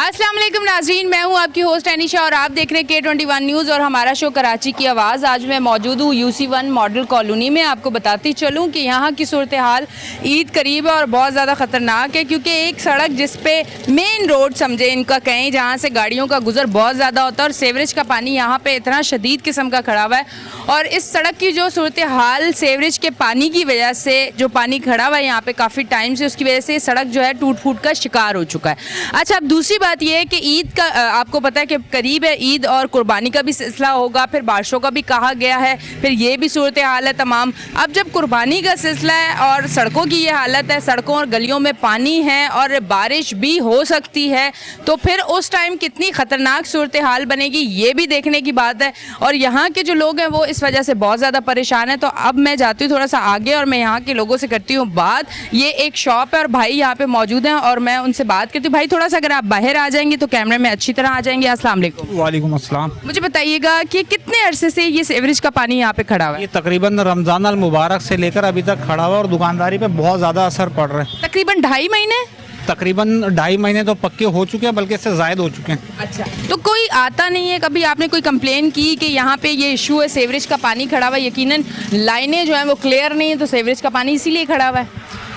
अस्सलाम वालेकुम नाज़रीन, मैं हूं आपकी होस्ट अनीशा और आप देख रहे हैं K21 न्यूज़ और हमारा शो कराची की आवाज़। आज मैं मौजूद हूं UC1 मॉडल कॉलोनी में। आपको बताती चलूं कि यहां की सूरत हाल ईद करीब है और बहुत ज़्यादा ख़तरनाक है, क्योंकि एक सड़क जिस पे मेन रोड समझे इनका कहें, जहाँ से गाड़ियों का गुजर बहुत ज़्यादा होता है और सीवरेज का पानी यहाँ पर इतना शदीद किस्म का खड़ा हुआ है। और इस सड़क की जो सूरत हाल सीवरेज के पानी की वजह से, जो पानी खड़ा हुआ है यहाँ पे काफ़ी टाइम से, उसकी वजह से सड़क जो है टूट फूट का शिकार हो चुका है। अच्छा, अब दूसरी बात यह है कि ईद का आपको पता है कि करीब है ईद और कुर्बानी का भी सिलसिला होगा, फिर बारिशों का भी कहा गया है, फिर ये भी सूरत हाल है तमाम। अब जब कुर्बानी का सिलसिला है और सड़कों की ये हालत है, सड़कों और गलियों में पानी है और बारिश भी हो सकती है, तो फिर उस टाइम कितनी ख़तरनाक सूरत हाल बनेगी ये भी देखने की बात है। और यहाँ के जो लोग हैं वो इस वजह से बहुत ज़्यादा परेशान है। तो अब मैं जाती हूँ थोड़ा सा आगे और मैं यहाँ के लोगों से करती हूँ बात। ये एक शॉप है और भाई यहाँ पे मौजूद हैं और मैं उनसे बात करती हूँ। भाई थोड़ा सा अगर आप बाहर आ जाएंगे तो कैमरे में अच्छी तरह आ जाएंगे। अस्सलाम वालेकुम। वालेकुम अस्सलाम। मुझे बताइएगा कि कितने अरसे से ये सीवरेज का पानी यहाँ पे खड़ा हुआ है? ये तकरीबन रमज़ान अल मुबारक से लेकर अभी तक खड़ा हुआ और दुकानदारी पे बहुत ज़्यादा असर पड़ रहा है। तकरीबन 2.5 महीने? तकरीबन 2.5 महीने तो पक्के हो चुके हैं, बल्कि इससे ज़ायद हो चुके हैं। अच्छा, तो कोई आता नहीं है? कभी आपने कोई कंप्लेन की कि यहाँ पे ये इशू है, सीवरेज का पानी खड़ा हुआ है, यकीनन लाइनें जो हैं वो क्लियर नहीं है, तो सीवरेज का पानी इसीलिए खड़ा हुआ है?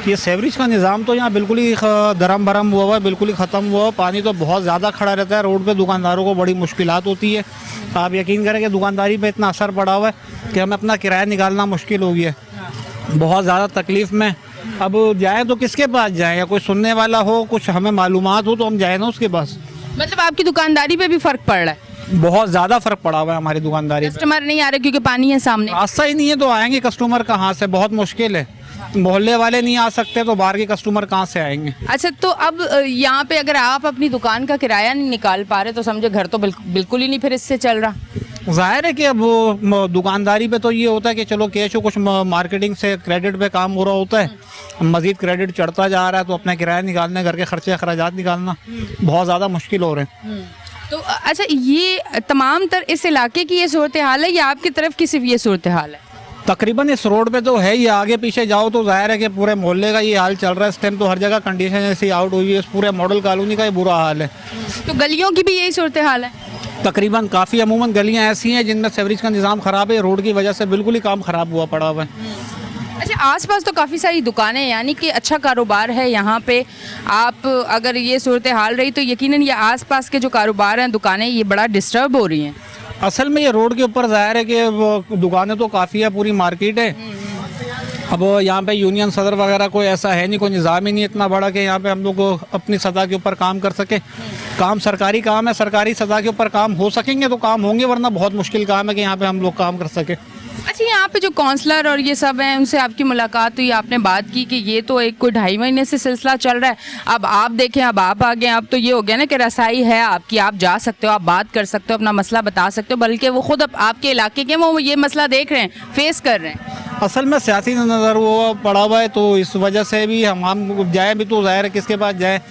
ये सीवरेज का निज़ाम तो यहाँ बिल्कुल ही दरम भरम हुआ है, बिल्कुल ही ख़त्म हुआ है। पानी तो बहुत ज़्यादा खड़ा रहता है रोड पे, दुकानदारों को बड़ी मुश्किलात होती है। आप यकीन करें कि दुकानदारी पे इतना असर पड़ा हुआ है कि हमें अपना किराया निकालना मुश्किल हो गया है, बहुत ज़्यादा तकलीफ़ में। अब जाए तो किसके पास जाएँ, या कोई सुनने वाला हो, कुछ हमें मालूमात हो तो हम जाए ना उसके पास। मतलब आपकी दुकानदारी पे भी फ़र्क पड़ रहा है? बहुत ज़्यादा फ़र्क पड़ा हुआ है हमारी दुकानदारी पे। कस्टमर नहीं आ रहे क्योंकि पानी है सामने? रास्ता ही नहीं है तो आएंगे कस्टमर कहाँ से, बहुत मुश्किल है। मोहल्ले वाले नहीं आ सकते तो बाहर के कस्टमर कहाँ से आएंगे। अच्छा, तो अब यहाँ पे अगर आप अपनी दुकान का किराया नहीं निकाल पा रहे तो समझे घर तो बिल्कुल ही नहीं फिर इससे चल रहा। जाहिर है कि अब वो दुकानदारी पे तो ये होता है कि चलो कैश हो, कुछ मार्केटिंग से क्रेडिट पे काम हो रहा होता है, मज़ीद क्रेडिट चढ़ता जा रहा है तो अपना किराया निकालने, घर के खर्चे अखराजात निकालना बहुत ज़्यादा मुश्किल हो रहे हैं। तो अच्छा, ये तमाम तर इस इलाके की ये सूरत हाल है या आपकी तरफ की सिर्फ ये सूरत हाल है? तकरीबन इस रोड पे तो है, ये आगे पीछे जाओ तो जाहिर है कि पूरे मोहल्ले का ये हाल चल रहा है इस टाइम। तो हर जगह कंडीशन ऐसी आउट हुई है, इस पूरे मॉडल कॉलोनी का ये बुरा हाल है। तो गलियों की भी यही सूरत हाल है? तकरीबन काफ़ी अमूमन गलियां ऐसी हैं जिनमें सीवरेज का निज़ाम ख़राब है, रोड की वजह से बिल्कुल ही काम ख़राब हुआ पड़ा हुआ है। अच्छा, आसपास तो काफ़ी सारी दुकानें, यानी कि अच्छा कारोबार है यहाँ पे। आप अगर ये सूरत हाल रही तो यकीनन ये आसपास के जो कारोबार हैं, दुकानें, ये बड़ा डिस्टर्ब हो रही हैं। असल में ये रोड के ऊपर ज़ाहिर है कि दुकानें तो काफ़ी है, पूरी मार्केट है। अब यहाँ पे यूनियन सदर वगैरह कोई ऐसा है नहीं, कोई निज़ाम ही नहीं इतना बड़ा कि यहाँ पे हम लोग अपनी सतह के ऊपर काम कर सके। काम सरकारी काम है, सरकारी सतह के ऊपर काम हो सकेंगे तो काम होंगे, वरना बहुत मुश्किल काम है कि यहाँ पे हम लोग काम कर सके। अच्छा, यहाँ पे जो काउंसलर और ये सब हैं उनसे आपकी मुलाकात हुई, आपने बात की कि ये तो एक कोई 2.5 महीने से सिलसिला चल रहा है, अब आप देखें, अब आप आ गए, अब तो ये हो गया ना कि रसाई है आपकी, आप जा सकते हो, आप बात कर सकते हो, अपना मसला बता सकते हो, बल्कि वो खुद आपके इलाके के वो ये मसला देख रहे हैं, फेस कर रहे हैं। असल में सियासी नज़र वो पड़ा हुआ है, तो इस वजह से भी हम जाए भी तो जाहिर है किसके पास जाए।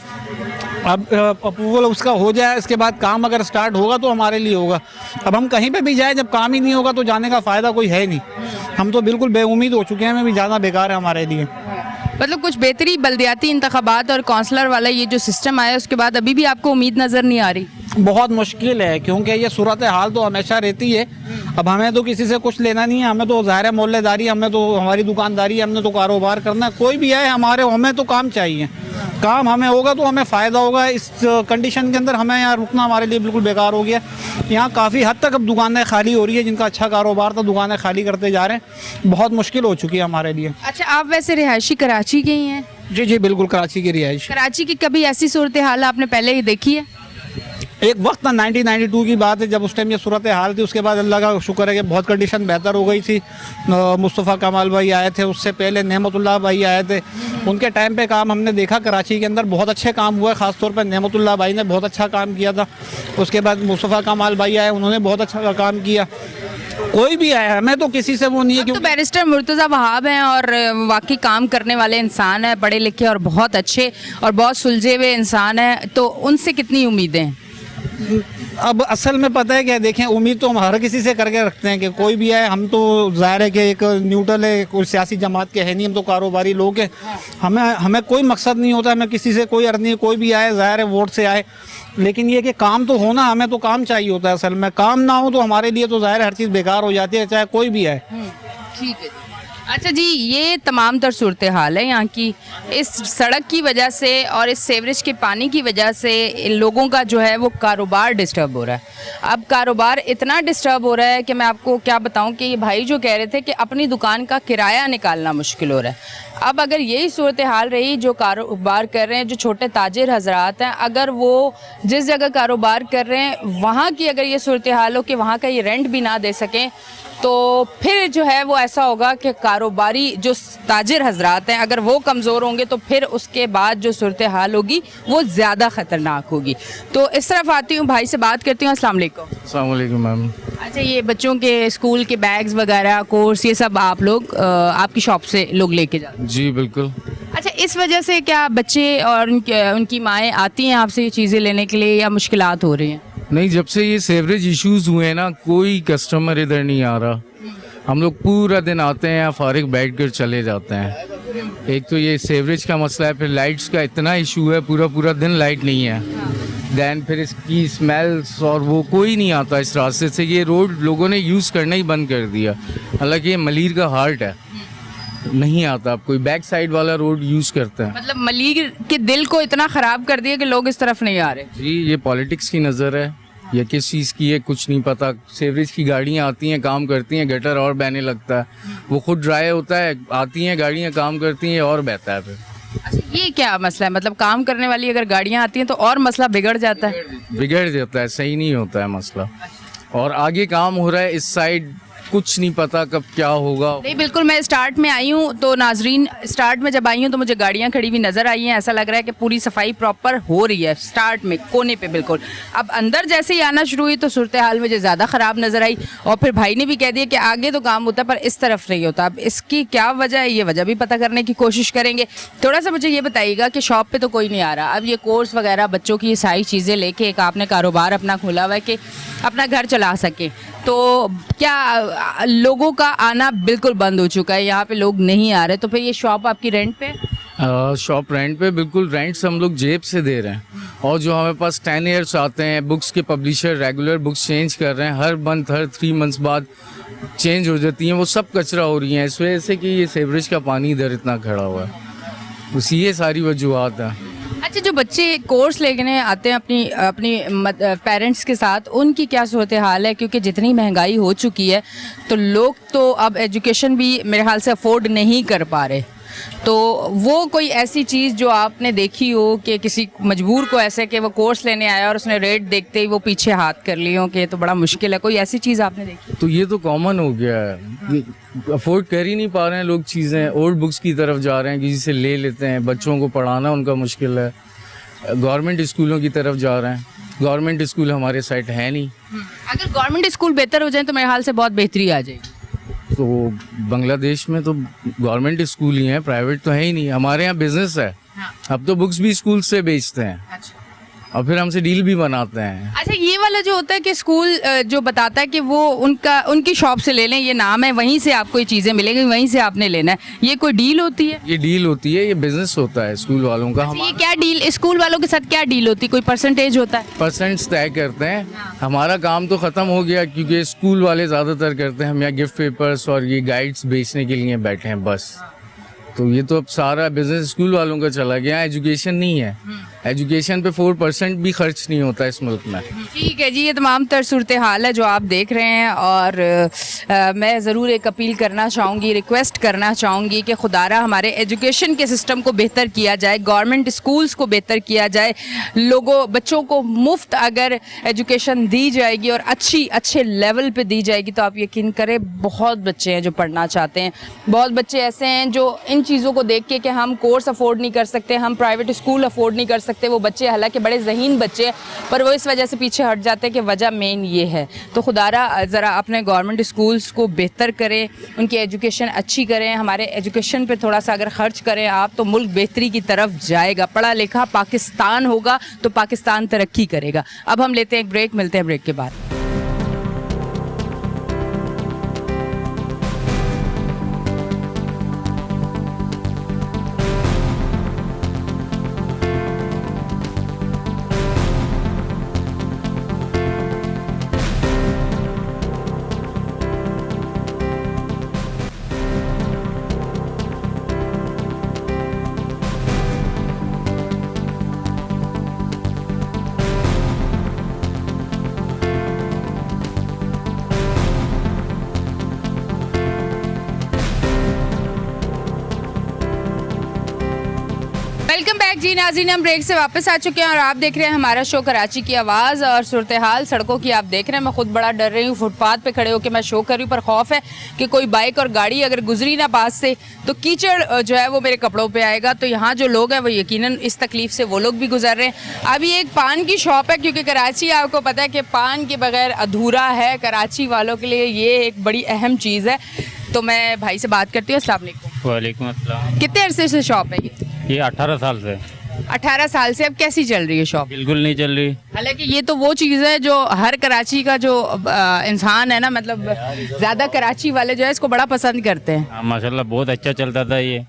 अब अप्रूवल उसका हो जाए, इसके बाद काम अगर स्टार्ट होगा तो हमारे लिए होगा। अब हम कहीं पे भी जाए, जब काम ही नहीं होगा तो जाने का फ़ायदा कोई है नहीं। हम तो बिल्कुल बेउम्मीद हो चुके हैं, हमें भी जाना बेकार है हमारे लिए। मतलब कुछ बेहतरी बल्दियाती इंतखाबात और काउंसलर वाला ये जो सिस्टम आया उसके बाद अभी भी आपको उम्मीद नज़र नहीं आ रही? बहुत मुश्किल है, क्योंकि ये सूरत हाल तो हमेशा रहती है। अब हमें तो किसी से कुछ लेना नहीं है, हमें तो ज़ाहिर है मोहल्लेदारी, हमें तो हमारी दुकानदारी, हमने तो कारोबार करना है। कोई भी आए हमारे, हमें तो काम चाहिए, काम हमें होगा तो हमें फ़ायदा होगा। इस कंडीशन के अंदर हमें यहाँ रुकना हमारे लिए बिल्कुल बेकार हो गया। यहाँ काफ़ी हद तक अब दुकानें खाली हो रही है, जिनका अच्छा कारोबार था दुकानें खाली करते जा रहे हैं, बहुत मुश्किल हो चुकी है हमारे लिए। अच्छा, आप वैसे रिहायशी कराची के ही हैं? जी जी बिल्कुल, कराची की रिहाइश। कराची की कभी ऐसी सूरत हाल आपने पहले ही देखी है? एक वक्त ना 1992 की बात है, जब उस टाइम ये सूरत हाल थी। उसके बाद अल्लाह का शुक्र है कि बहुत कंडीशन बेहतर हो गई थी। मुस्तफ़ा कमाल भाई आए थे, उससे पहले नेमतुल्लाह भाई आए थे, उनके टाइम पे काम हमने देखा कराची के अंदर बहुत अच्छे काम हुआ। ख़ास तौर पर नेमतुल्लाह भाई ने बहुत अच्छा काम किया था। उसके बाद मुस्तफ़ा कमाल भाई आए, उन्होंने बहुत अच्छा काम किया। कोई भी आया, हमें तो किसी से वो नहीं है। तो बैरिस्टर मुर्तज़ा वहाब हैं और वाकई काम करने वाले इंसान हैं, पढ़े लिखे और बहुत अच्छे और बहुत सुलझे हुए इंसान हैं, तो उनसे कितनी उम्मीदें हैं? अब असल में पता है क्या, देखें, उम्मीद तो हम हर किसी से करके रखते हैं कि कोई भी आए। हम तो ज़ाहिर है कि एक न्यूट्रल है, कोई सियासी जमात के है नहीं, हम तो कारोबारी लोग हैं। हमें कोई मकसद नहीं होता, हमें किसी से कोई अर्ज नहीं, कोई भी आए ज़ाहिर है वोट से आए। लेकिन ये कि काम तो होना, हमें तो काम चाहिए होता है असल में। काम ना हो तो हमारे लिए तो जाहिर हर चीज़ बेकार हो जाती है, चाहे कोई भी है। ठीक है जी। अच्छा जी, ये तमाम तर सूरत हाल है यहाँ की। इस सड़क की वजह से और इस सीवरेज के पानी की वजह से लोगों का जो है वो कारोबार डिस्टर्ब हो रहा है। अब कारोबार इतना डिस्टर्ब हो रहा है कि मैं आपको क्या बताऊं कि ये भाई जो कह रहे थे कि अपनी दुकान का किराया निकालना मुश्किल हो रहा है। अब अगर यही सूरत हाल रही, जो कारोबार कर रहे हैं, जो छोटे ताजिर हजरात हैं, अगर वो जिस जगह कारोबार कर रहे हैं वहाँ की अगर ये सूरत हाल हो कि वहाँ का ये रेंट भी ना दे सकें, तो फिर जो है वो ऐसा होगा कि कारोबारी जो ताजिर हजरात हैं अगर वो कमज़ोर होंगे तो फिर उसके बाद जो सूरत हाल होगी वो ज़्यादा ख़तरनाक होगी। तो इस तरफ आती हूँ, भाई से बात करती हूँ। अस्सलाम वालेकुम। अस्सलाम वालेकुम मैम। अच्छा, ये बच्चों के स्कूल के बैग्स वगैरह, कोर्स, ये सब आप लोग आपकी शॉप से लोग लेके जाते हैं? जी बिल्कुल। अच्छा, इस वजह से क्या बच्चे और उनकी माएँ आती हैं आपसे ये चीज़ें लेने के लिए या मुश्किलात हो रही हैं? नहीं, जब से ये सेवरेज इश्यूज हुए हैं ना, कोई कस्टमर इधर नहीं आ रहा। हम लोग पूरा दिन आते हैं, फारिग बैठ कर चले जाते हैं। एक तो ये सेवरेज का मसला है, फिर लाइट्स का इतना इशू है, पूरा पूरा दिन लाइट नहीं है। दैन फिर इसकी स्मेल्स और वो कोई नहीं आता इस रास्ते से। ये रोड लोगों ने यूज़ करना ही बंद कर दिया, हालांकि ये मलीर का हार्ट है। नहीं आता, अब कोई बैक साइड वाला रोड यूज़ करता है। मतलब मलीर के दिल को इतना ख़राब कर दिया कि लोग इस तरफ नहीं आ रहे। जी, ये पॉलिटिक्स की नज़र है या किस चीज़ की है कुछ नहीं पता। सेवरेज की गाड़ियाँ आती हैं, काम करती हैं, गटर और बहने लगता है। वो खुद ड्राई होता है, आती हैं गाड़ियाँ, काम करती हैं और बहता है फिर। अच्छा, ये क्या मसला है? मतलब काम करने वाली अगर गाड़ियाँ आती हैं तो और मसला बिगड़ जाता है? बिगड़ जाता है, सही नहीं होता है मसला। और आगे काम हो रहा है इस साइड, कुछ नहीं पता कब क्या होगा। नहीं, बिल्कुल। मैं स्टार्ट में आई हूँ तो नाजरीन, स्टार्ट में जब आई हूँ तो मुझे गाड़ियाँ खड़ी हुई नज़र आई हैं। ऐसा लग रहा है कि पूरी सफाई प्रॉपर हो रही है स्टार्ट में, कोने पे बिल्कुल। अब अंदर जैसे ही आना शुरू हुई तो सूरत हाल मुझे ज़्यादा ख़राब नज़र आई। और फिर भाई ने भी कह दिया कि आगे तो काम होता है पर इस तरफ नहीं होता। अब इसकी क्या वजह है, ये वजह भी पता करने की कोशिश करेंगे। थोड़ा सा मुझे ये बताइएगा कि शॉप पर तो कोई नहीं आ रहा। अब ये कोर्स वगैरह बच्चों की ये सारी चीज़ें लेके एक आपने कारोबार अपना खोला हुआ है कि अपना घर चला सके, तो क्या लोगों का आना बिल्कुल बंद हो चुका है, यहाँ पे लोग नहीं आ रहे, तो फिर ये शॉप आपकी रेंट पे? शॉप रेंट पे, बिल्कुल रेंट्स हम लोग जेब से दे रहे हैं। और जो हमारे पास 10 ईयर्स आते हैं, बुक्स के पब्लिशर रेगुलर बुक्स चेंज कर रहे हैं, हर मंथ, हर 3 मंथ्स बाद चेंज हो जाती हैं, वो सब कचरा हो रही हैं इस वजह से कि ये सेवरेज का पानी इधर इतना खड़ा हुआ है। बस ये सारी वजूहत हैं। अच्छा, जो बच्चे कोर्स लेने आते हैं अपनी अपनी पेरेंट्स के साथ, उनकी क्या सूरत हाल है? क्योंकि जितनी महंगाई हो चुकी है तो लोग तो अब एजुकेशन भी मेरे ख्याल से अफोर्ड नहीं कर पा रहे। तो वो कोई ऐसी चीज़ जो आपने देखी हो कि किसी मजबूर को ऐसे कि वो कोर्स लेने आया और उसने रेट देखते ही वो पीछे हाथ कर लिए हो कि तो बड़ा मुश्किल है, कोई ऐसी चीज़ आपने देखी? तो ये तो कॉमन हो गया है, अफोर्ड कर ही नहीं पा रहे हैं लोग चीज़ें, ओल्ड बुक्स की तरफ जा रहे हैं, किसी से ले लेते हैं। बच्चों को पढ़ाना उनका मुश्किल है, गवर्नमेंट स्कूलों की तरफ जा रहे हैं। गवर्नमेंट स्कूल हमारे साइड है नहीं। अगर गवर्नमेंट स्कूल बेहतर हो जाए तो मेरे ख्याल से बहुत बेहतरी आ जाएगी। तो बांग्लादेश में तो गवर्नमेंट स्कूल ही हैं, प्राइवेट तो है ही नहीं। हमारे यहाँ बिजनेस है। अब तो बुक्स भी स्कूल से बेचते हैं। अच्छा, और फिर हमसे डील भी बनाते हैं। अच्छा, ये वाला जो होता है कि स्कूल जो बताता है कि वो उनकी शॉप से ले लें, ये नाम है, वहीं से आपको ये चीज़ें मिलेंगी, वहीं से आपने लेना है, ये कोई डील होती है? ये डील होती है, ये बिजनेस होता है स्कूल वालों का। अच्छा, ये क्या डील, स्कूल वालों के साथ क्या डील होती है? कोई परसेंटेज होता है? परसेंट्स तय करते हैं। हमारा काम तो ख़त्म हो गया क्योंकि स्कूल वाले ज़्यादातर करते हैं। हम यहाँ गिफ्ट पेपर्स और ये गाइड्स बेचने के लिए बैठे हैं बस। तो ये तो अब सारा बिजनेस स्कूल वालों का चला गया, एजुकेशन नहीं है। एजुकेशन पे 4% भी खर्च नहीं होता इस मुल्क में। ठीक है जी, ये तमाम तर सूरत हाल है जो आप देख रहे हैं। और मैं ज़रूर एक अपील करना चाहूँगी, रिक्वेस्ट करना चाहूँगी कि खुदारा हमारे एजुकेशन के सिस्टम को बेहतर किया जाए, गवर्नमेंट स्कूल्स को बेहतर किया जाए। बच्चों को मुफ्त अगर एजुकेशन दी जाएगी और अच्छे लेवल पे दी जाएगी तो आप यकीन करें बहुत बच्चे हैं जो पढ़ना चाहते हैं। बहुत बच्चे ऐसे हैं जो इन चीज़ों को देख के कि हम कोर्स अफोर्ड नहीं कर सकते, हम प्राइवेट स्कूल अफोर्ड नहीं कर सकते, वो बच्चे हालांकि बड़े ज़हीन बच्चे हैं पर वो इस वजह से पीछे हट जाते हैं कि वजह मेन ये है। तो खुदारा ज़रा अपने गवर्नमेंट स्कूल्स को बेहतर करें, उनकी एजुकेशन अच्छी करें। हमारे एजुकेशन पे थोड़ा सा अगर ख़र्च करें आप तो मुल्क बेहतरी की तरफ जाएगा, पढ़ा लिखा पाकिस्तान होगा तो पाकिस्तान तरक्की करेगा। अब हम लेते हैं एक ब्रेक, मिलते हैं ब्रेक के बाद। वेलकम बैक जी नाज़रीन, हम ब्रेक से वापस आ चुके हैं और आप देख रहे हैं हमारा शो कराची की आवाज़। और सूरत हाल सड़कों की आप देख रहे हैं। मैं खुद बड़ा डर रही हूँ, फुटपाथ पे खड़े होकर मैं शो कर रही हूँ, पर खौफ है कि कोई बाइक और गाड़ी अगर गुजरी ना पास से तो कीचड़ जो है वो मेरे कपड़ों पे आएगा। तो यहाँ जो लोग हैं वो यकीनन इस तकलीफ से वो लोग भी गुजर रहे हैं। अभी एक पान की शॉप है, क्योंकि कराची आपको पता है कि पान के बगैर अधूरा है। कराची वालों के लिए ये एक बड़ी अहम चीज़ है। तो मैं भाई से बात करती हूँ। अस्सलाम वालेकुम। वालेकुम अस्सलाम। कितने अरसे से शॉप है ये 18 साल से 18 साल से। अब कैसी चल रही है शॉप? बिल्कुल नहीं चल रही। हालांकि ये तो वो चीज़ है जो हर कराची का जो इंसान है ना, मतलब ज़्यादा कराची वाले जो है इसको बड़ा पसंद करते हैं। हाँ, माशाल्लाह बहुत अच्छा चलता था ये।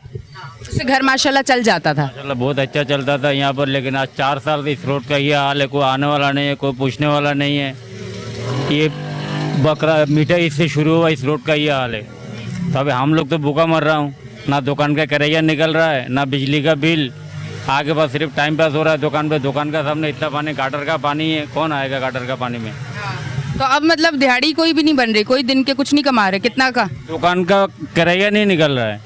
उससे घर माशाल्लाह चल जाता था। माशाल्लाह बहुत अच्छा चलता था यहाँ पर, लेकिन आज 4 साल से इस रोड का ये हाल है। कोई आने वाला नहीं है, कोई पूछने वाला नहीं है। ये बकरा मीठा इससे शुरू हुआ, इस रोड का ये हाल है। तो अभी हम लोग तो भूखा मर रहा हूँ। ना दुकान का किराया निकल रहा है, ना बिजली का बिल। आगे पास सिर्फ टाइम पास हो रहा है दुकान पे। दुकान का सामने इतना पानी, गाटर का पानी है, कौन आएगा गाटर का पानी में? तो अब मतलब दिहाड़ी कोई भी नहीं बन रही, कोई दिन के कुछ नहीं कमा रहे। कितना का? दुकान का किराया नहीं निकल रहा है।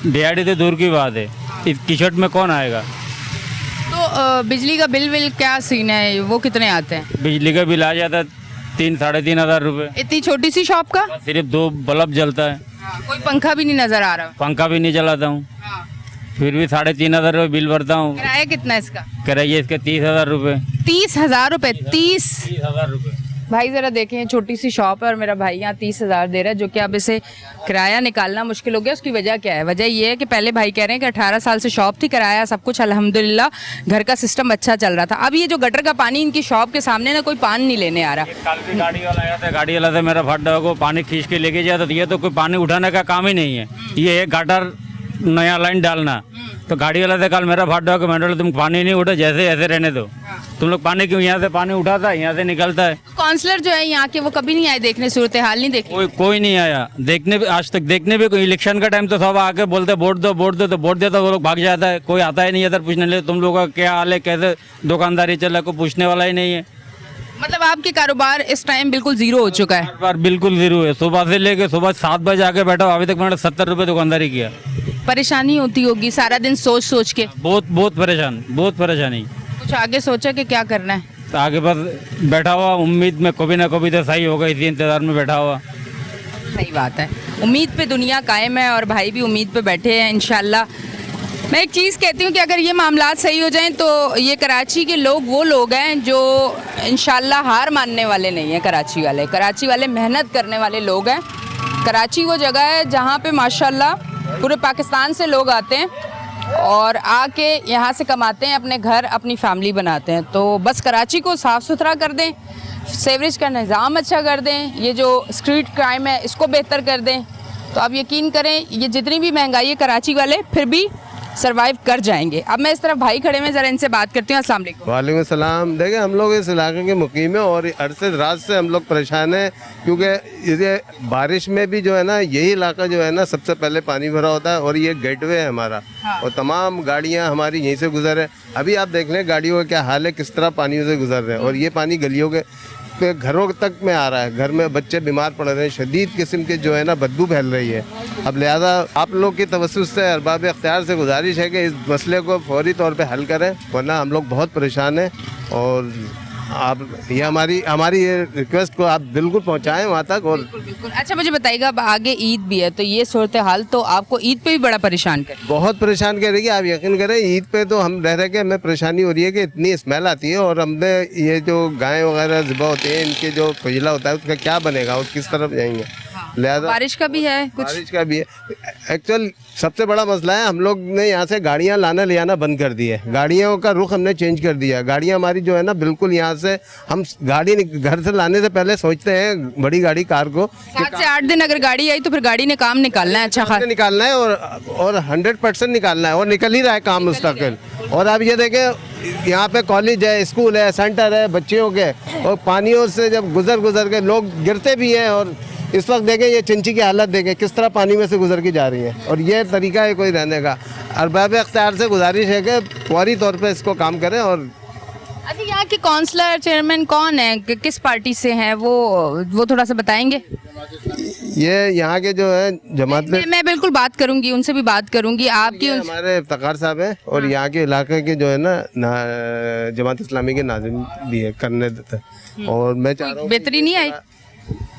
दिहाड़ी तो दूर की बात है, इस टी-शर्ट में कौन आएगा? तो बिजली का बिल क्या सीन है, वो कितने आते हैं? बिजली का बिल आ जाता है 3-3.5 हज़ार रुपये। इतनी छोटी सी शॉप का सिर्फ 2 बल्ब जलता है। कोई पंखा भी नहीं नजर आ रहा। पंखा भी नहीं चलाता हूँ, फिर भी 3.5 हज़ार रुपये बिल भरता हूँ। किराया कितना है इसका? किराया इसके 30,000 रुपये। 30,000 रुपये? 30,000 रुपये। भाई ज़रा देखें, छोटी सी शॉप है और मेरा भाई यहाँ 30,000 दे रहा है, जो कि अब इसे किराया निकालना मुश्किल हो गया। उसकी वजह क्या है? वजह ये है कि पहले भाई कह रहे हैं कि 18 साल से शॉप थी, किराया सब कुछ अल्हम्दुलिल्लाह, घर का सिस्टम अच्छा चल रहा था। अब ये जो गटर का पानी इनकी शॉप के सामने ना कोई पानी नहीं लेने आ रहा। कल भी गाड़ी वाला आया था, गाड़ी वाला से मेरा फटा को पानी खींच के लेके जाता। ये तो कोई पानी उठाने का काम ही नहीं है, ये एक गटर नया लाइन डालना। तो गाड़ी वाला से कल मेरा फटा को, मैंने बोला तुम पानी नहीं उठा, जैसे ऐसे रहने दो। तुम लोग पानी क्यों, यहाँ से पानी उठाता है, यहाँ से निकलता है। काउंसलर जो है यहाँ के वो कभी नहीं आए देखने, सूरत हाल नहीं देखी? कोई नहीं आया देखने पे, आज तक देखने पे। कोई इलेक्शन का टाइम तो सब आके बोलते वोट दो वोट दो, तो वोट देता वो लोग भाग जाता है। कोई आता ही नहीं इधर पूछने ले तुम लोगों का क्या हाल है, कैसे दुकानदारी चल रहा है, कोई पूछने वाला ही नहीं है। मतलब आपके कारोबार इस टाइम बिल्कुल जीरो हो चुका है? बार बिल्कुल जीरो है। सुबह से लेके सुबह 7 बजे आके बैठा हूँ, अभी तक मैंने 70 रुपये दुकानदारी किया। परेशानी होती होगी सारा दिन सोच सोच के? बहुत परेशान, बहुत परेशानी। कुछ आगे सोचा कि क्या करना है? तो आगे बस बैठा हुआ उम्मीद में, कभी ना कभी तो सही होगा, इसी इंतजार में बैठा हुआ। सही बात है, उम्मीद पे दुनिया कायम है और भाई भी उम्मीद पे बैठे हैं इंशाल्लाह। मैं एक चीज़ कहती हूँ कि अगर ये मामलात सही हो जाएं तो ये कराची के लोग वो लोग हैं जो इंशाल्लाह हार मानने वाले नहीं हैं। कराची वाले मेहनत करने वाले लोग हैं। कराची वो जगह है जहाँ पे माशाल्लाह पूरे पाकिस्तान से लोग आते हैं और आके यहाँ से कमाते हैं, अपने घर अपनी फैमिली बनाते हैं। तो बस कराची को साफ़ सुथरा कर दें, सेवरेज का निज़ाम अच्छा कर दें, ये जो स्ट्रीट क्राइम है इसको बेहतर कर दें, तो आप यकीन करें ये जितनी भी महंगाई है कराची वाले फिर भी सरवाइव कर जाएंगे। अब मैं इस तरफ भाई खड़े में ज़रा इनसे बात करती हूँ। अस्सलाम वालेकुम। वालेकुम सलाम। देखिए हम लोग इस इलाके के मुकीम हैं और अरसे रात से हम लोग परेशान हैं, क्योंकि ये बारिश में भी जो है ना, यही इलाका जो है ना सबसे पहले पानी भरा होता है और ये गेटवे है हमारा। और तमाम गाड़ियाँ हमारी यहीं से गुजर रहे। अभी आप देख लें गाड़ियों का क्या हाल है, किस तरह पानियों से गुजर रहे हैं। और ये पानी गलियों के घरों तक में आ रहा है, घर में बच्चे बीमार पड़ रहे हैं, शदीद किस्म के जो है ना बदबू फैल रही है। अब लिहाजा आप लोग की तवज्जुह से अरबाब इख्तियार से गुजारिश है कि इस मसले को फौरी तौर पे हल करें, वरना हम लोग बहुत परेशान हैं। और आप ये हमारी ये रिक्वेस्ट को आप बिल्कुल पहुंचाएं वहाँ तक। और बिल्कुल। अच्छा मुझे बताइएगा, अब आगे ईद भी है तो ये सूरत हाल तो आपको ईद पे भी बड़ा परेशान करे? बहुत परेशान करेगी। आप यकीन करें ईद पे तो हम रह के हमें परेशानी हो रही है कि इतनी स्मेल आती है। और हमने ये जो गाय वगैरह ज़िबा होते हैं, इनके जो फजीला होता है उसका क्या बनेगा और किस तरफ जाएंगे? लिहाजा बारिश का भी है कुछ? बारिश का भी है। एक्चुअल सबसे बड़ा मसला है, हम लोग ने यहाँ से गाड़ियाँ लाना ले आना बंद कर दी है। गाड़ियों का रुख हमने चेंज कर दिया। गाड़ियाँ हमारी जो है ना बिल्कुल यहाँ से, हम गाड़ी घर से लाने से पहले सोचते हैं बड़ी गाड़ी कार को 7 से 8 दिन अगर गाड़ी आई तो फिर गाड़ी ने काम निकालना है, अच्छा खासा निकालना है और 100% निकालना है और निकल ही रहा है काम मुस्तकिल। और अब ये देखें यहाँ पे कॉलेज है, स्कूल है, सेंटर है बच्चियों के, और पानियों से जब गुजर के लोग गिरते भी हैं। और इस वक्त देखें ये चिंची की हालत देखें किस तरह पानी में से गुजर के जा रही है। और ये तरीका है कोई रहने का। अरबाब इख्तियार से गुजारिश है कि फौरी तौर पे इसको काम करें। और अच्छा यहाँ के काउंसलर चेयरमैन कौन है, किस पार्टी से हैं वो थोड़ा सा बताएंगे? ये यहाँ के जो है जमात मैं बिल्कुल बात करूंगी, उनसे भी बात करूंगी आपकी। हमारे इफ्तिकार साहब हैं और यहाँ के इलाके के जो है ना जमात इस्लामी के नाज़िम भी है करने देते हैं। और मैं चाह रहा हूँ बेहतरी नहीं आई,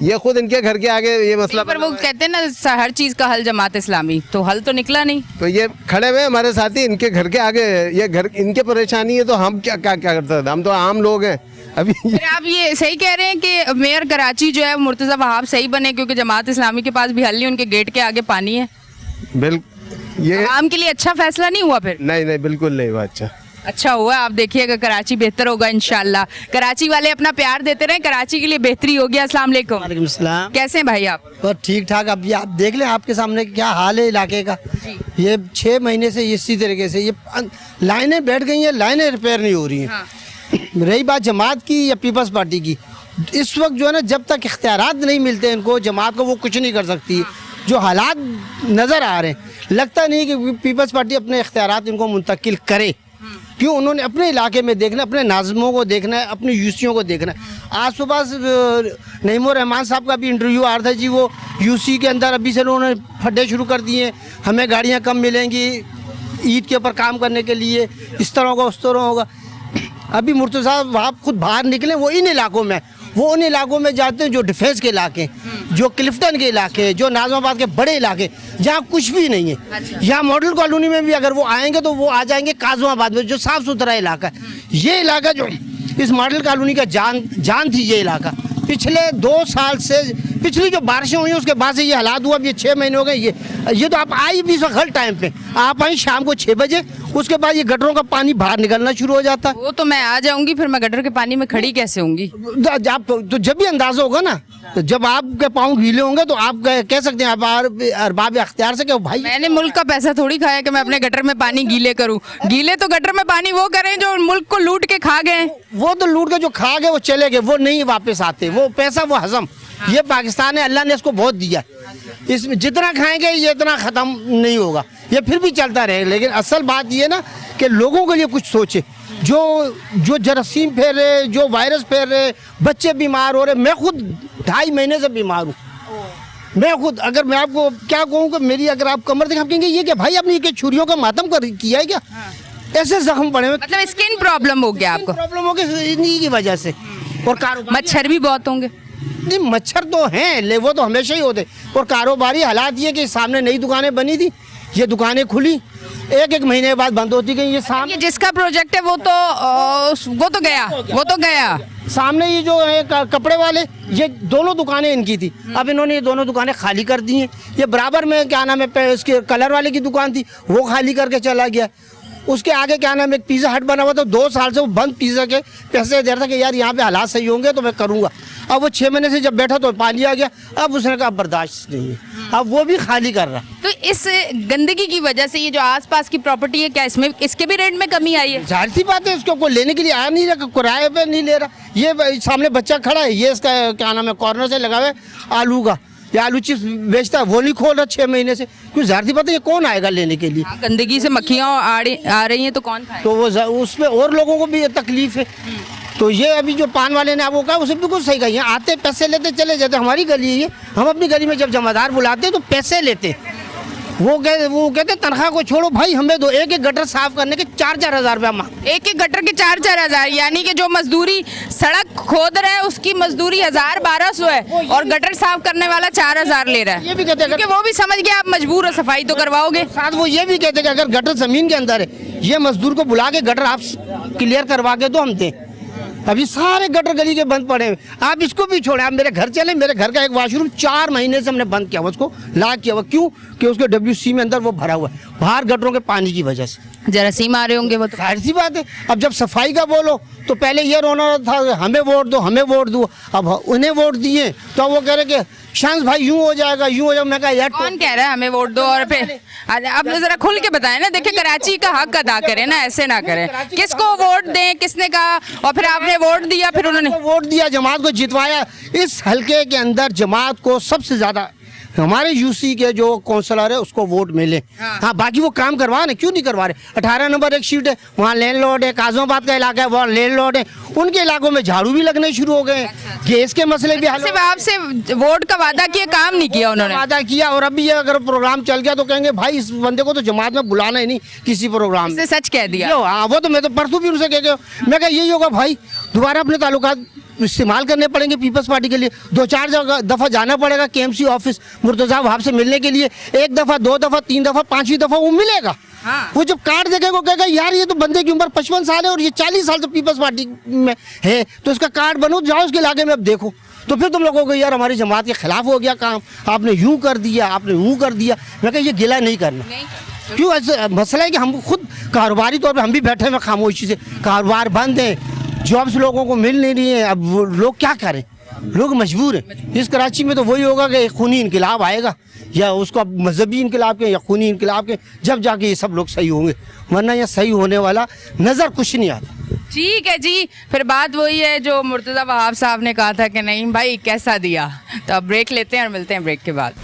ये खुद इनके घर के आगे ये मसला पर वो कहते हैं ना हर चीज का हल जमात इस्लामी, तो हल तो निकला नहीं। तो ये खड़े हुए हमारे साथी इनके घर के आगे, ये घर इनके परेशानी है तो हम क्या क्या क्या कर सकते, हम तो आम लोग हैं अभी। फिर आप ये सही कह रहे हैं कि मेयर कराची जो है मुर्तज़ा वहाब सही बने, क्योंकि जमात इस्लामी के पास भी हल नहीं, उनके गेट के आगे पानी है। बिल्कुल ये आम के लिए अच्छा फैसला नहीं हुआ फिर? नहीं बिल्कुल नहीं हुआ। अच्छा हुआ, आप देखिएगा कराची बेहतर होगा इंशाल्लाह। कराची वाले अपना प्यार देते रहे, कराची के लिए बेहतरी होगी। अस्सलाम वालेकुम। वालेकुम सलाम। कैसे हैं भाई आप? बस ठीक ठाक। अब ये आप देख लें आपके सामने क्या हाल है इलाके का। ये 6 महीने से इसी तरीके से ये लाइनें बैठ गई हैं, लाइनें रिपेयर नहीं हो रही हैं। हाँ। रही बात जमात की या पीपल्स पार्टी की, इस वक्त जो है ना जब तक इख्तियारात नहीं मिलते इनको, जमात को वो कुछ नहीं कर सकती। जो हालात नज़र आ रहे हैं, लगता नहीं कि पीपल्स पार्टी अपने इख्तियारात इनको मुंतकिल करे। क्यों? उन्होंने अपने इलाके में देखना, अपने नाज़िमों को देखना है, अपने यूसियों को देखना है। आज सुबह नईमुर रहमान साहब का भी इंटरव्यू आ रहा था जी, वो यूसी के अंदर अभी से उन्होंने फड्डे शुरू कर दिए, हमें गाड़ियाँ कम मिलेंगी ईद के ऊपर काम करने के लिए, इस तरह होगा उस तरह होगा। अभी मुर्तज़ा वहाँ खुद बाहर निकले, वो इन इलाकों में, वो उन इलाकों में जाते हैं जो डिफेंस के इलाके, जो क्लिफ्टन के इलाके, जो नाज़िमाबाद के बड़े इलाके, जहाँ कुछ भी नहीं है। यहाँ मॉडल कॉलोनी में भी अगर वो आएंगे तो वो आ जाएंगे काज़िमाबाद में, जो साफ़ सुथरा इलाका है। ये इलाका जो इस मॉडल कॉलोनी का जान थी, ये इलाका पिछले 2 साल से, पिछली जो बारिशें हुई उसके बाद से ये हालात हुआ। अब ये 6 महीने हो गए। ये तो आप आई भी गलत टाइम पे, आप आई शाम को 6 बजे, उसके बाद ये गटरों का पानी बाहर निकलना शुरू हो जाता है। वो तो मैं आ जाऊंगी, फिर मैं गटर के पानी में खड़ी कैसे होंगी? तो जब भी अंदाजा होगा ना, तो जब आपके पाँव गीले होंगे तो आप कह सकते हैं आप अरबाब अख्तियार से कि भाई मैंने मुल्क का पैसा थोड़ी खाया कि मैं अपने गटर में पानी गीले करूं। गीले तो गटर में पानी वो करें जो मुल्क को लूट के खा गए। वो तो लूट के जो खा गए वो चले गए, वो नहीं वापस आते, वो पैसा वो हजम। ये पाकिस्तान है, अल्लाह ने इसको बहुत दिया, इसमें जितना खाएंगे ये इतना ख़त्म नहीं होगा, ये फिर भी चलता रहेगा। लेकिन असल बात ये ना कि लोगों के लिए कुछ सोचे। जो जरासीम फैल रहे, जो वायरस फैल रहे, बच्चे बीमार हो रहे। मैं खुद 2.5 महीने से बीमार हूँ। मैं खुद, अगर मैं आपको क्या कहूँ कि मेरी अगर आप कमर देखें, आप कहेंगे ये क्या भाई, आपने ये छुरियों का मातम किया है क्या? ऐसे जख्म पड़े हुए। मतलब स्किन प्रॉब्लम हो गया आपको? प्रॉब्लम हो गई इन्हीं की वजह से। और मच्छर भी बहुत होंगे? नहीं, मच्छर तो हैं, ले वो तो हमेशा ही होते। और कारोबारी हालात ये कि सामने नई दुकानें बनी थी, ये दुकानें खुली, एक महीने बाद बंद होती गई। ये सामने जिसका प्रोजेक्ट है वो तो गया। सामने ये जो है कपड़े वाले, ये दोनों दुकानें इनकी थी, अब इन्होंने ये दोनों दुकानें खाली कर दी हैं। ये बराबर में क्या नाम है, इसके कलर वाले की दुकान थी, वो खाली करके चला गया। उसके आगे क्या नाम है, एक पिज़्ज़ा हट बना हुआ था, 2 साल से वो बंद पिज़्ज़ा के पैसे दे रहा था कि यार यहाँ पे हालात सही होंगे तो मैं करूँगा। अब वो 6 महीने से जब बैठा तो पानी आ गया, अब उसने कहा बर्दाश्त नहीं है, अब वो भी खाली कर रहा। तो इस गंदगी की वजह से ये जो आसपास की प्रॉपर्टी है, क्या इसके भी रेट में कमी आई है? जाहिर सी बात है, इसको कोई लेने के लिए आ नहीं रहा, किराए पे नहीं ले रहा। ये सामने बच्चा खड़ा है, ये इसका क्या नाम है, कॉर्नर से लगा हुआ है आलू का, ये आलू चिप्स बेचता है, वो नहीं खोल रहा 6 महीने से। क्यों? जाहिर सी बात है, ये कौन आएगा लेने के लिए? गंदगी से मक्खियाँ आ रही हैं तो कौन खाएगा? तो वो उसमें और लोगों को भी तकलीफ है। तो ये अभी जो पान वाले ने आपको कहा, उसे बिल्कुल सही कहा। यहाँ आते पैसे लेते चले जाते। हमारी गली है ये, हम अपनी गली में जब जमादार बुलाते तो पैसे लेते। वो कहते तनख्वाह को छोड़ो भाई, हमें दो। एक गटर साफ करने के 4-4 हज़ार रुपया मांग। एक गटर के 4-4 हज़ार, यानी कि जो मजदूरी सड़क खोद रहा है उसकी मजदूरी 1000-1200 है, और गटर साफ करने वाला 4000 ले रहा है। ये भी कहते हैं, वो भी समझ गए आप मजबूर हो, सफाई तो करवाओगे। साथ वो ये भी कहते हैं कि अगर गटर जमीन के अंदर है, ये मजदूर को बुला के गटर आप क्लियर करवा के तो हम दें। अभी सारे गटर गली के बंद पड़े हैं, आप इसको भी छोड़े, आप मेरे घर चले। मेरे घर का एक वॉशरूम 4 महीने से हमने बंद किया हुआ, उसको लॉक किया हुआ। क्यों? कि उसके WC में अंदर वो भरा हुआ है, बाहर गटरों के पानी की वजह से। जरासीम आ रहे होंगे वो तो। जाहिर सी बात है। अब जब सफाई का बोलो तो पहले ये रोना था हमें वोट दो, हमें वोट दो। अब उन्हें वोट दिए तो वो कह रहे कि शांस भाई यूं हो जाएगा, यूं हो जाएगा। मैं कहा यार कौन कह रहा है हमें वोट दो? और फिर अब जरा खुल के बताएं ना। देखिए, कराची का हक अदा करें ना, ऐसे ना करें। किसको वोट दें, किसने कहा? और फिर आपने वोट दिया, फिर उन्होंने वोट दिया, जमात को जितवाया। इस हलके के अंदर जमात को सबसे ज़्यादा हमारे यूसी के जो काउंसलर है उसको वोट मिले। हाँ बाकी वो काम करवा रहे, क्यों नहीं करवा रहे? 18 नंबर एक सीट है, वहाँ लैंडलॉर्ड है, काजमाबाद का इलाका है, वहाँ लैंडलॉर्ड है, उनके इलाकों में झाड़ू भी लगने शुरू हो गए हैं, गैस के मसले भी हल हो सिर्फ आपसे वोट का वादा किया, काम नहीं किया उन्होंने। वादा किया और अभी ये अगर प्रोग्राम चल गया तो कहेंगे भाई इस बंदे को तो जमात में बुलाना ही नहीं किसी प्रोग्राम में। इसने सच कह दिया। हाँ वो तो मैं तो परसों भी उनसे कह गया, मैं कहा यही होगा भाई, दोबारा अपने ताल्लुकात इस्तेमाल करने पड़ेंगे पीपल्स पार्टी के लिए। 2-4 दफ़ा जाना पड़ेगा KMC ऑफिस मुर्तज़ा वहाब से मिलने के लिए, 1 दफ़ा 2 दफ़ा 3 दफ़ा 5वीं दफ़ा वो मिलेगा। हाँ। वो जब कार्ड देखेगा वो कहेगा यार ये तो बंदे की उम्र 55 साल है और ये 40 साल तो पीपल्स पार्टी में है, तो इसका कार्ड बनो, जाओ उसके इलाके में अब देखो। तो फिर तुम लोगों को यार हमारी जमात के खिलाफ हो गया काम, आपने यूँ कर दिया, आपने यूँ कर दिया। मैं कहा ये गिला नहीं करना। क्यों? ऐसा मसला है कि हम खुद कारोबारी तौर पर हम भी बैठे हैं खामोशी से, कारोबार बंद है, जॉब्स लोगों को मिल नहीं रही है, अब वो लोग क्या करें, लोग मजबूर हैं। इस कराची में तो वही होगा कि खूनी इनकलाब आएगा, या उसको मजहबी इनकलाब के या खूनी इनकलाब के, जब जाके ये सब लोग सही होंगे, वरना ये सही होने वाला नज़र कुछ नहीं आता। ठीक है जी, फिर बात वही है जो मुर्तज़ा वहाब साहब ने कहा था कि नहीं भाई कैसा दिया। तो अब ब्रेक लेते हैं और मिलते हैं ब्रेक के बाद।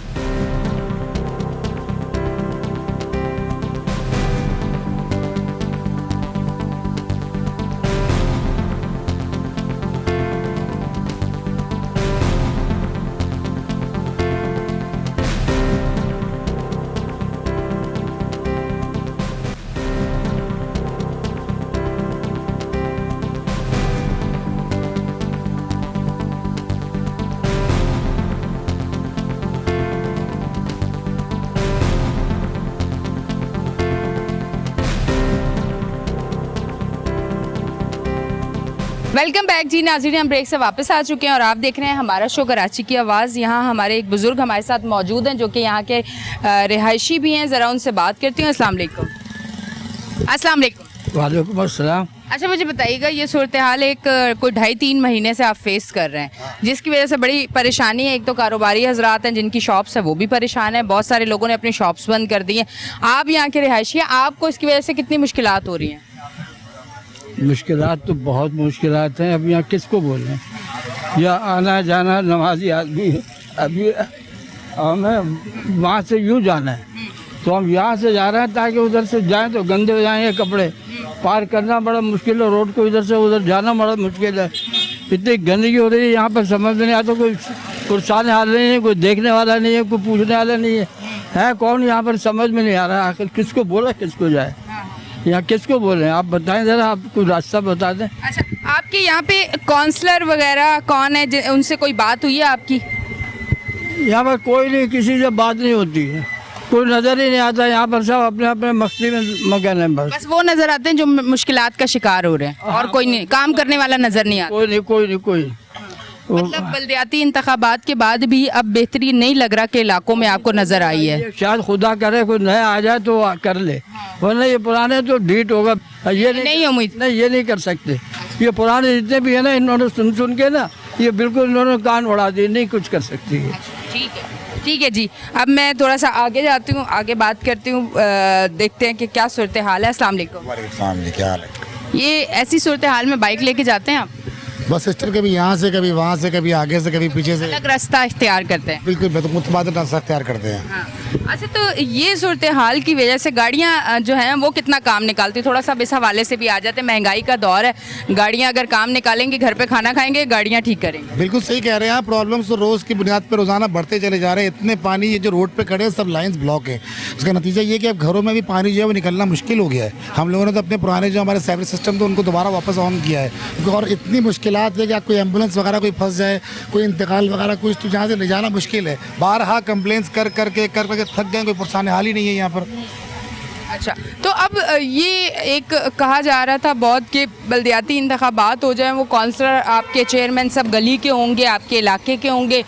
वेलकम बैक जी नाज़रीन, हम ब्रेक से वापस आ चुके हैं और आप देख रहे हैं हमारा शो कराची की आवाज़। यहाँ हमारे एक बुज़ुर्ग हमारे साथ मौजूद हैं जो कि यहाँ के रिहायशी भी हैं, ज़रा उनसे बात करती हूँ। अस्सलाम वालेकुम। अस्सलाम वालेकुम। वालेकुम अस्सलाम। अच्छा मुझे बताइएगा, ये सूरत हाल एक कोई 2.5-3 महीने से आप फेस कर रहे हैं, जिसकी वजह से बड़ी परेशानी है। एक तो कारोबारी हजरात हैं जिनकी शॉप्स है वो भी परेशान है, बहुत सारे लोगों ने अपनी शॉप्स बंद कर दी हैं। आप यहाँ के रिहायशी हैं, आपको इसकी वजह से कितनी मुश्किलात हो रही हैं? मुश्किलात तो बहुत मुश्किलात हैं, अब यहाँ किसको बोलें, या आना जाना नमाजी आदमी है। अभी हमें वहाँ से यूँ जाना है तो हम यहाँ से जा रहे हैं ताकि उधर से जाएं तो गंदे हो जाएंगे कपड़े, पार करना बड़ा मुश्किल है, रोड को इधर से उधर जाना बड़ा मुश्किल है, इतनी गंदगी हो रही है यहाँ पर, समझ में नहीं आता। कोई पुरसान हाल नहीं है, कोई देखने वाला नहीं है, कोई पूछने वाला नहीं है कौन यहाँ पर, समझ में नहीं आ रहा आखिर किसको बोला किसको जाए, यहाँ किसको बोले आप बताएं ज़रा, आप कोई रास्ता बता दें। अच्छा आपके यहाँ पे काउंसलर वगैरह कौन है, उनसे कोई बात हुई है आपकी? यहाँ पर कोई नहीं, किसी से बात नहीं होती है, कोई नज़र ही नहीं आता यहाँ पर, सब अपने अपने मस्ती में मगन है। बस वो नज़र आते हैं जो मुश्किलात का शिकार हो रहे हैं, और कोई नहीं, काम करने वाला नज़र नहीं आता। कोई मतलब बल्दियाती इंतखाबात के बाद भी अब बेहतरी नहीं लग रहा कि इलाकों में आपको नजर आई है? शायद खुदा करे कोई नया आ जाए तो कर ले, वरना ये पुराने तो डीट होगा। ये नहीं उम्मीद, नहीं ये नहीं कर सकते, ये पुराने जितने भी है ना, इन्होंने सुन के ना ये बिल्कुल इन्होंने कान उड़ा दिए, नहीं कुछ कर सकती है। ठीक है जी, अब मैं थोड़ा सा आगे जाती हूँ, आगे बात करती हूँ, देखते हैं कि क्या सूरत हाल है। अस्सलाम वालेकुम। क्या हाल है? ये ऐसी सूरत हाल में बाइक लेके जाते हैं आप? बस सिस्टर कभी यहाँ से कभी वहाँ से कभी आगे से कभी पीछे से, अलग रास्ता इख्तियार करते हैं? बिल्कुल मुतबादिल रास्ता इख्तियार करते हैं। हाँ। अच्छा तो ये सूरत हाल की वजह से गाड़ियाँ जो हैं वो कितना काम निकालती, थोड़ा सा इस हवाले से भी आ जाते हैं। महंगाई का दौर है, गाड़ियाँ अगर काम निकालेंगी, घर पे खाना खाएंगे, गाड़ियाँ ठीक करेंगे। बिल्कुल सही कह रहे हैं आप, प्रॉब्लम्स तो रोज़ की बुनियाद पर रोज़ाना बढ़ते चले जा रहे हैं। इतने पानी ये जो रोड पे खड़े हैं सब लाइंस ब्लॉक है, उसका नतीजा ये कि अब घरों में भी पानी जो है वो निकलना मुश्किल हो गया है। हम लोगों ने तो अपने पुराने जो हमारे सेवरेज सिस्टम थे उनको दोबारा वापस ऑन किया है, और इतनी मुश्किलात है कि आप कोई एम्बुलेंस वगैरह कोई फंस जाए, कोई इंतकाल वगैरह कुछ, तो जहाँ से ले जाना मुश्किल है। बारहा कंप्लेंट्स कर करके थक गए, कोई पुरसान हाल ही नहीं है यहाँ पर। अच्छा तो अब ये एक कहा जा रहा था बहुत कि बल्दियाती इंतखाबात हो जाए, वो काउंसलर आपके चेयरमैन सब गली के होंगे, आपके इलाके के होंगे,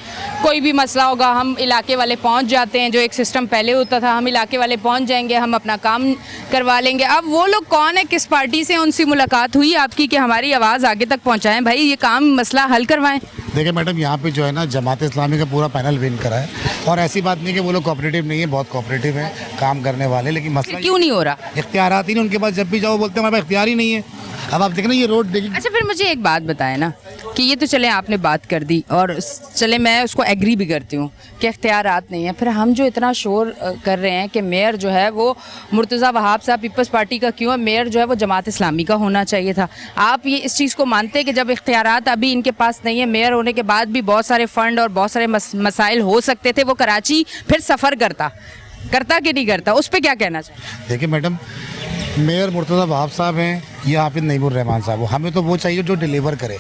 कोई भी मसला होगा हम इलाके वाले पहुंच जाते हैं, जो एक सिस्टम पहले होता था, हम इलाके वाले पहुंच जाएंगे, हम अपना काम करवा लेंगे। अब वो लोग कौन है, किस पार्टी से, उनसे मुलाकात हुई आपकी कि हमारी आवाज़ आगे तक पहुँचाएँ, भाई ये काम मसला हल करवाएँ? देखिए मैडम, यहाँ पे जो है ना जमात इस्लामी का पूरा पैनल विन करा है, और ऐसी बात नहीं कि वो लोग कोऑपरेटिव नहीं है, बहुत कोऑपरेटिव है काम करने वाले, लेकिन मसला क्यों नहीं हो रहा? इख्तियारात ही नहीं उनके पास, जब भी जाओ बोलते हैं हमारे पास इख्तियार ही नहीं है। अब आप देख रहे हैं ये रोड देखिए। अच्छा फिर मुझे एक बात बताएं ना, कि ये तो चले आपने बात कर दी और चले मैं उसको एग्री भी करती हूँ कि इख्तियारात नहीं है, फिर हम जो इतना शोर कर रहे हैं कि मेयर जो है वो मुर्तज़ा वहाब साहब पीपल्स पार्टी का क्यों है, मेयर जो है वो जमात इस्लामी का होना चाहिए था। आप ये इस चीज़ को मानते हैं कि जब इख्तियारात अभी इनके पास नहीं है, मेयर होने के बाद भी बहुत सारे फ़ंड और बहुत सारे मसाइल हो सकते थे, वो कराची फिर सफ़र करता कि नहीं करता, उस पर क्या कहना चाहिए? देखिए मैडम, मेयर मुर्तज़ा वहाब साहब हैं या हाफिज़ नईमुर रहमान साहब हो, हमें तो वो चाहिए जो डिलीवर करे।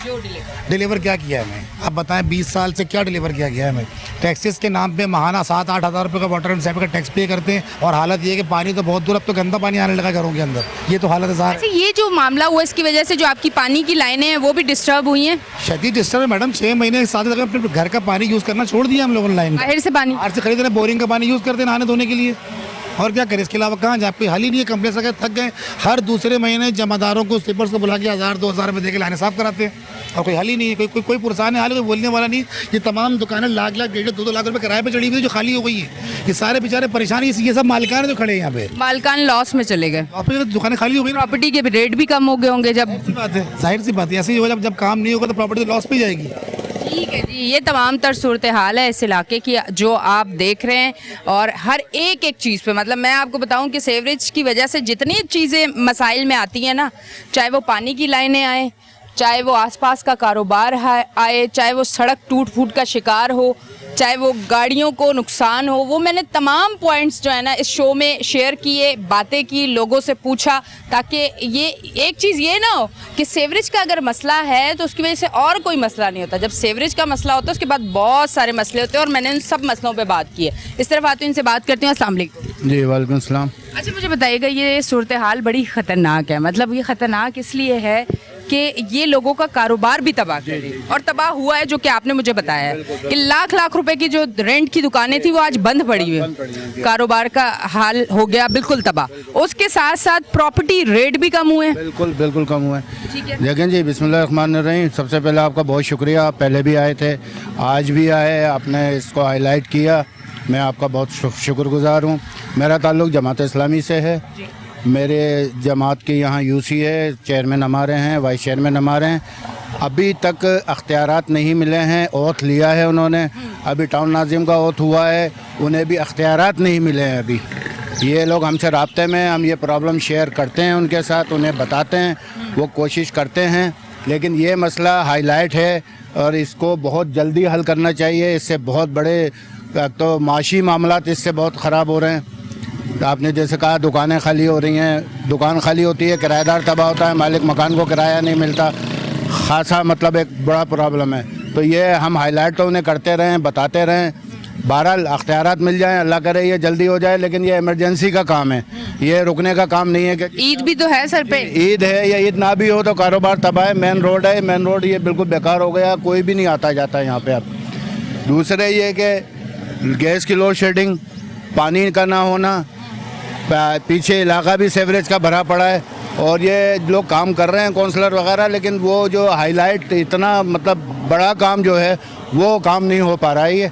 डिलीवर क्या किया है हमें? आप बताएं 20 साल से क्या डिलीवर किया गया है हमें? टैक्सेस के नाम पे महाना 7-8 हज़ार रुपये का वाटर एंड सेफ का टैक्स पे करते हैं और हालत ये है कि पानी तो बहुत दूर, अब तो गंदा पानी आने लगा घरों के अंदर। ये तो हालत है। अच्छा, ये जो मामला हुआ इसकी वजह से जो आपकी पानी की लाइनें हैं वो भी डिस्टर्ब हुई हैं? शदीद डिस्टर्ब है मैडम। 6 महीने साथ अपने घर का पानी यूज़ करना छोड़ दिया हम लोगों ने। लाइन बाहर से पानी बाहर से खरीद रहे, बोरिंग का पानी यूज़ करते हैं नहाने धोने के लिए, और क्या करें? इसके अलावा कहाँ जाए? कोई हल ही नहीं है। कंप्लेंट करके थक गए। हर दूसरे महीने जमादारों को, स्लीपर्स को बुला के 1000-2000 रुपये देके लाने साफ कराते हैं और कोई हल ही नहीं है। कोई पुरसान हाल, कोई बोलने वाला नहीं। ये तमाम दुकानें लाख 1.5-2 लाख रुपये किराए पे चढ़ी हुई जो खाली हो गई है। ये सारे बेचारे परेशानी, ये सब मालिकान जो खड़े हैं यहाँ पे, मालिकान लॉस में चले गए, दुकानें खाली हो गई। प्रॉपर्टी के रेट भी कम हो गए होंगे। जब बात है, जाहिर सी बात है, ऐसे ही होगा। जब काम नहीं होगा तो प्रॉपर्टी लॉस पे जाएगी। ठीक है जी, ये तमाम तर सूरत हाल है इस इलाके की जो आप देख रहे हैं, और हर एक चीज़ पे मतलब मैं आपको बताऊं कि सीवरेज की वजह से जितनी चीज़ें मसाइल में आती हैं ना, चाहे वो पानी की लाइनें आए, चाहे वो आसपास का कारोबार आए, चाहे वो सड़क टूट फूट का शिकार हो, चाहे वो गाड़ियों को नुकसान हो, वो मैंने तमाम पॉइंट्स जो है ना इस शो में शेयर किए, बातें की, लोगों से पूछा, ताकि ये एक चीज़ ये ना हो कि सीवरेज का अगर मसला है तो उसकी वजह से और कोई मसला नहीं होता। जब सीवरेज का मसला होता है उसके बाद बहुत सारे मसले होते हैं, और मैंने उन सब मसलों पर बात की है। इस तरफ आती हूँ, इनसे बात करती हूँ। अस्सलाम वालेकुम। जी वालेकुम सलाम। अच्छा, मुझे बताइएगा, ये सूरत हाल बड़ी ख़तरनाक है। मतलब ये ख़तरनाक इसलिए है कि ये लोगों का कारोबार भी तबाह कर रही है, और तबाह हुआ है, जो कि आपने मुझे बताया है कि लाख रुपए की जो रेंट की दुकानें थी वो आज बंद पड़ी हुई है। कारोबार का हाल हो गया बिल्कुल तबाह। उसके साथ साथ प्रॉपर्टी रेट भी कम हुए हैं। बिल्कुल कम हुए हैं। देखें जी, बिस्मिल्लाहिर्रहमानिर्रहीम। सबसे पहले आपका बहुत शुक्रिया, आप पहले भी आए थे, आज भी आए, आपने इसको हाईलाइट किया, मैं आपका बहुत शुक्रगुजार हूँ। मेरा ताल्लुक़ जमात इस्लामी से है। मेरे जमात के यहाँ यूसी है, चेयरमैन हमारे हैं, वाइस चेयरमैन हमारे हैं। अभी तक अख्तियारात नहीं मिले हैं। ओथ लिया है उन्होंने, अभी टाउन नाजिम का ओथ हुआ है, उन्हें भी अख्तियारात नहीं मिले हैं अभी। ये लोग हमसे राब्ते में, हम ये प्रॉब्लम शेयर करते हैं उनके साथ, उन्हें बताते हैं, वो कोशिश करते हैं, लेकिन ये मसला हाईलाइट है और इसको बहुत जल्दी हल करना चाहिए। इससे बहुत बड़े तो माशी मामलात इससे बहुत ख़राब हो रहे हैं। तो आपने जैसे कहा दुकानें खाली हो रही हैं, दुकान खाली होती है, किराएदार तबाह होता है, मालिक मकान को किराया नहीं मिलता, खासा मतलब एक बड़ा प्रॉब्लम है। तो ये हम हाईलाइट तो उन्हें करते रहें, बताते रहें, बहरहाल अख्तियारात मिल जाएं, अल्लाह करे ये जल्दी हो जाए, लेकिन ये इमरजेंसी का काम है, ये रुकने का काम नहीं है। कि ईद भी तो है सर पे, ईद है या ईद ना भी हो तो कारोबार तबाह है। मेन रोड है, मेन रोड ये बिल्कुल बेकार हो गया, कोई भी नहीं आता जाता यहाँ पे अब। दूसरे ये कि गैस की लोड शेडिंग, पानी का ना होना, पीछे इलाका भी सीवरेज का भरा पड़ा है, और ये लोग काम कर रहे हैं काउंसलर वगैरह, लेकिन वो जो हाईलाइट इतना मतलब बड़ा काम जो है वो काम नहीं हो पा रहा है। ये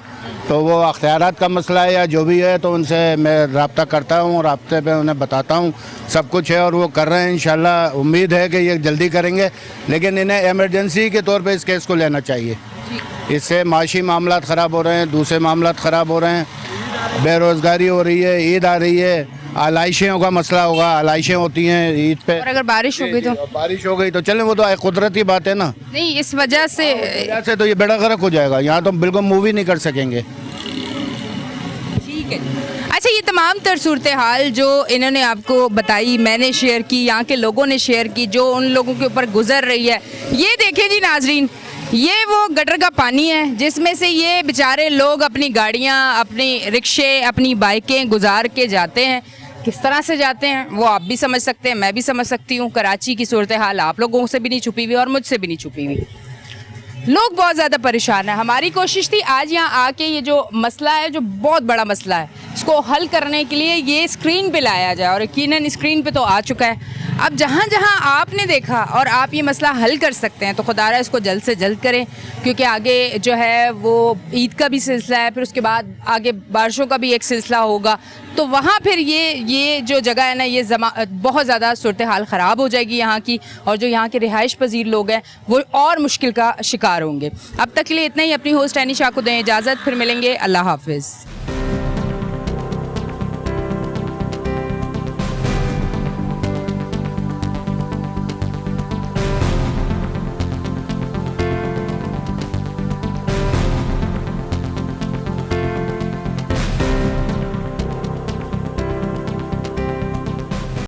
तो वो अख्तियारात का मसला है या जो भी है, तो उनसे मैं रब्ता करता हूँ, रब्ते पे उन्हें बताता हूँ, सब कुछ है और वो कर रहे हैं। इंशाल्लाह उम्मीद है कि ये जल्दी करेंगे, लेकिन इन्हें इमरजेंसी के तौर पे इस केस को लेना चाहिए। इससे माशी मामलात ख़राब हो रहे हैं, दूसरे मामलात ख़राब हो रहे हैं, बेरोज़गारी हो रही है, ईद आ रही है, आलाइशों का मसला होगा, आलाइशें होती हैं ईद पे, और अगर बारिश हो गई तो चलें, वो तो कुदरती बात है ना। नहीं, इस वजह से तो ये बेड़ा गर्क हो जाएगा, यहाँ तो बिल्कुल मूवी नहीं कर सकेंगे। ठीक है। अच्छा, ये तमाम तर सूरत हाल जो इन्होंने आपको बताई, मैंने शेयर की, यहाँ के लोगों ने शेयर की, जो उन लोगों के ऊपर गुजर रही है, ये देखिए जी नाजरीन, ये वो गटर का पानी है जिसमें से ये बेचारे लोग अपनी गाड़ियाँ, अपनी रिक्शे, अपनी बाइकें गुजार के जाते हैं। किस तरह से जाते हैं वो आप भी समझ सकते हैं, मैं भी समझ सकती हूँ। कराची की सूरत हाल आप लोगों से भी नहीं छुपी हुई और मुझसे भी नहीं छुपी हुई। लोग बहुत ज़्यादा परेशान हैं। हमारी कोशिश थी आज यहाँ आके ये जो मसला है, जो बहुत बड़ा मसला है, इसको हल करने के लिए ये स्क्रीन पे लाया जाए, और यकीनन स्क्रीन पे तो आ चुका है। अब जहाँ जहाँ आपने देखा और आप ये मसला हल कर सकते हैं तो खुदारा इसको जल्द से जल्द करें, क्योंकि आगे जो है वो ईद का भी सिलसिला है, फिर उसके बाद आगे बारिशों का भी एक सिलसिला होगा, तो वहाँ फिर ये जो जगह है ना, ये बहुत ज़्यादा सूरत हाल ख़राब हो जाएगी यहाँ की, और जो यहाँ के रिहाइश पजीर लोग हैं वो और मुश्किल का शिकार होंगे। अब तक के लिए इतना ही। अपनी होस्ट एनी शाह को दें इजाज़त, फिर मिलेंगे। अल्लाह हाफिज़।